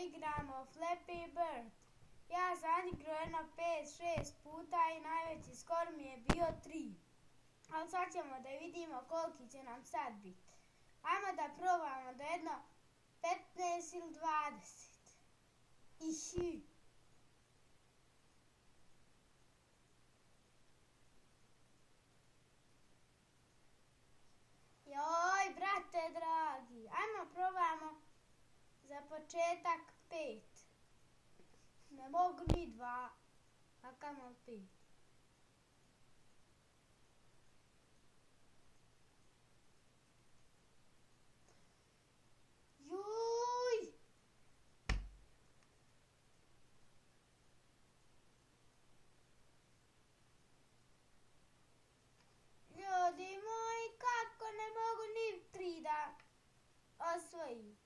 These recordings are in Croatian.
igramo Flappy Bird. Ja sam igrao jedno 5-6 puta i najveći skor mi je bio 3. Ali sad ćemo da vidimo koliki će nam sad biti. Ajmo da probamo do jedno 15 ili 20. Iši. Joj, brate dragi. Ajmo probamo za početak 5. Ne mogu ni 2, a kamo 5. Juj! Ljudi moji, kako ne mogu ni 3 da osvojim?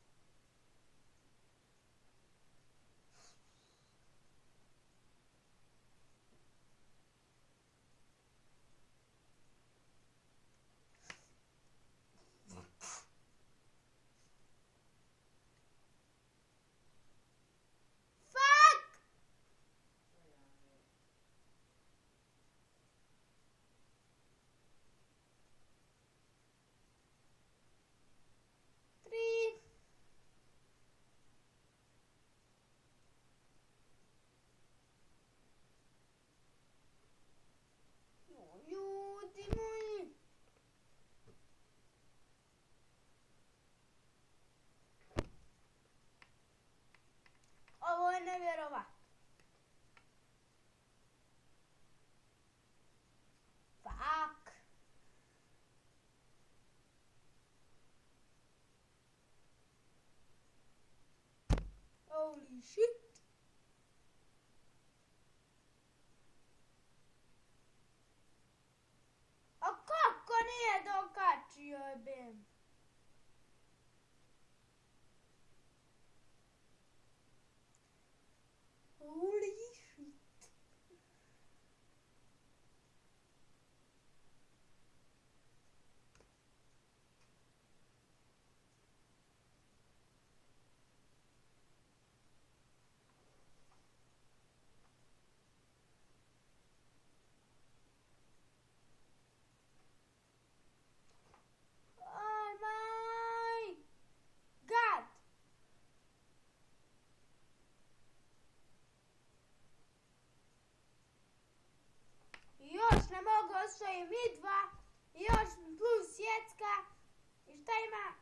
Ljudi moji. Ovo je nevjerovatno. Fuck. Holy shit. A kako nije dokačio jebem? Holy shit. Oh my god. Još ne mogu osvojiti ni 2. Još plus sjecka. I šta ima?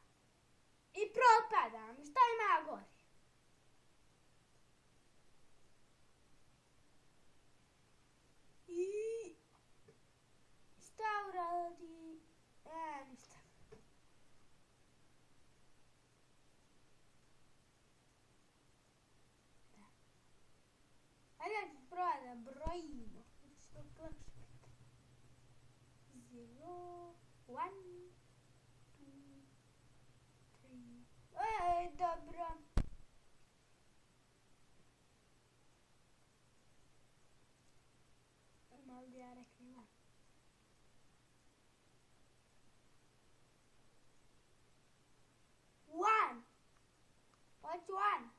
I propadam. I šta ima gore? I šta uradi? Ništa. Ajde da ću probati da brojimo. Što lakše biti. 0, 1, 2, 3. Ej, dobro. Malo da ja rekli 1. Hoću 1.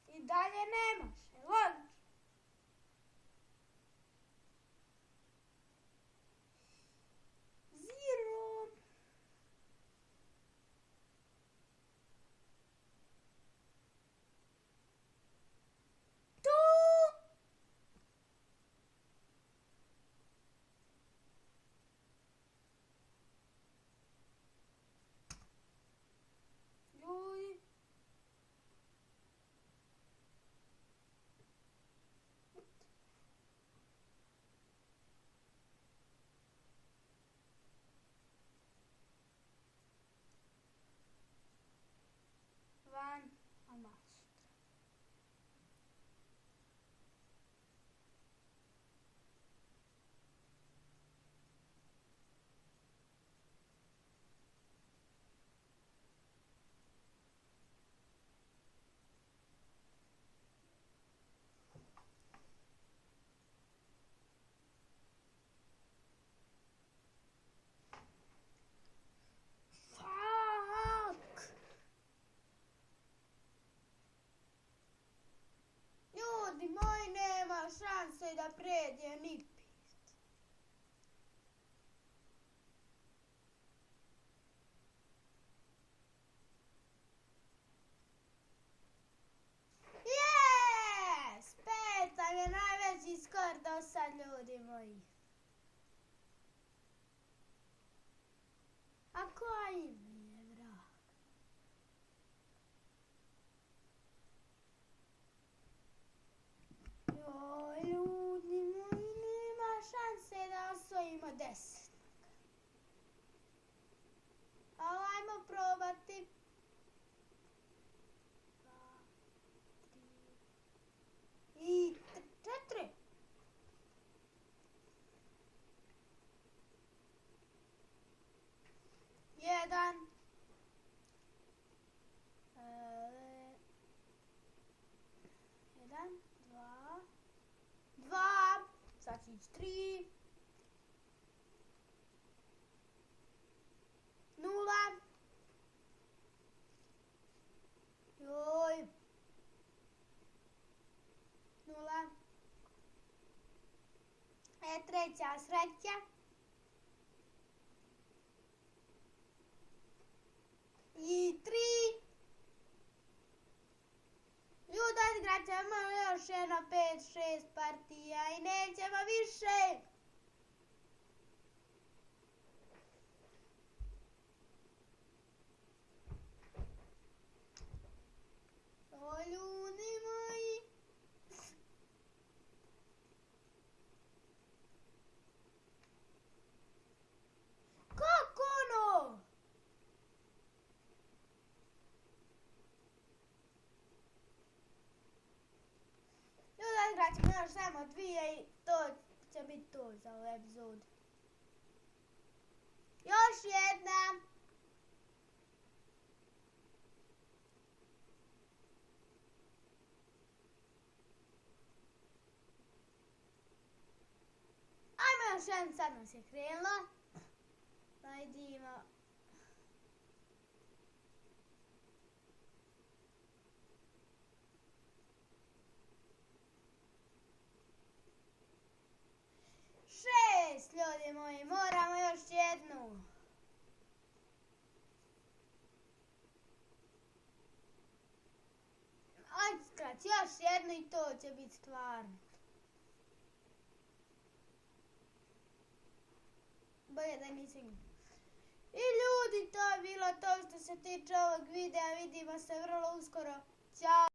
I dalje ne može, logično. Zero. Two. Ljudi. da pređe ni pet. Yes! 5 nam je najveći skor do sad, ljudi moji. A koji mi je vrag? Joj, ljudi moji, nema šanse da osvojimo 10. Ali ajmo probati. 2, 3 i 4. Jedan. Jedan, dva, sad će ići 3. 0. Joj. 0. Treća sreća. I 3. Ljudi, odigrat ćemo još jedno 5-6 partija i nećemo više. O, ljudi moji. Kako ono? Ljudi, odigrat ćemo još samo 2 i to će biti to za ovu epizodu. Još jedna. Ajmo još jedan, sad nas je krenulo. Najdimo. Ljudi moji, moramo još jednu. Ajde skrat, još jednu i to će biti stvarno. Bolje da nisam. I ljudi, to je bilo to što se tiče ovog videa. Vidimo se vrlo uskoro. Ćao.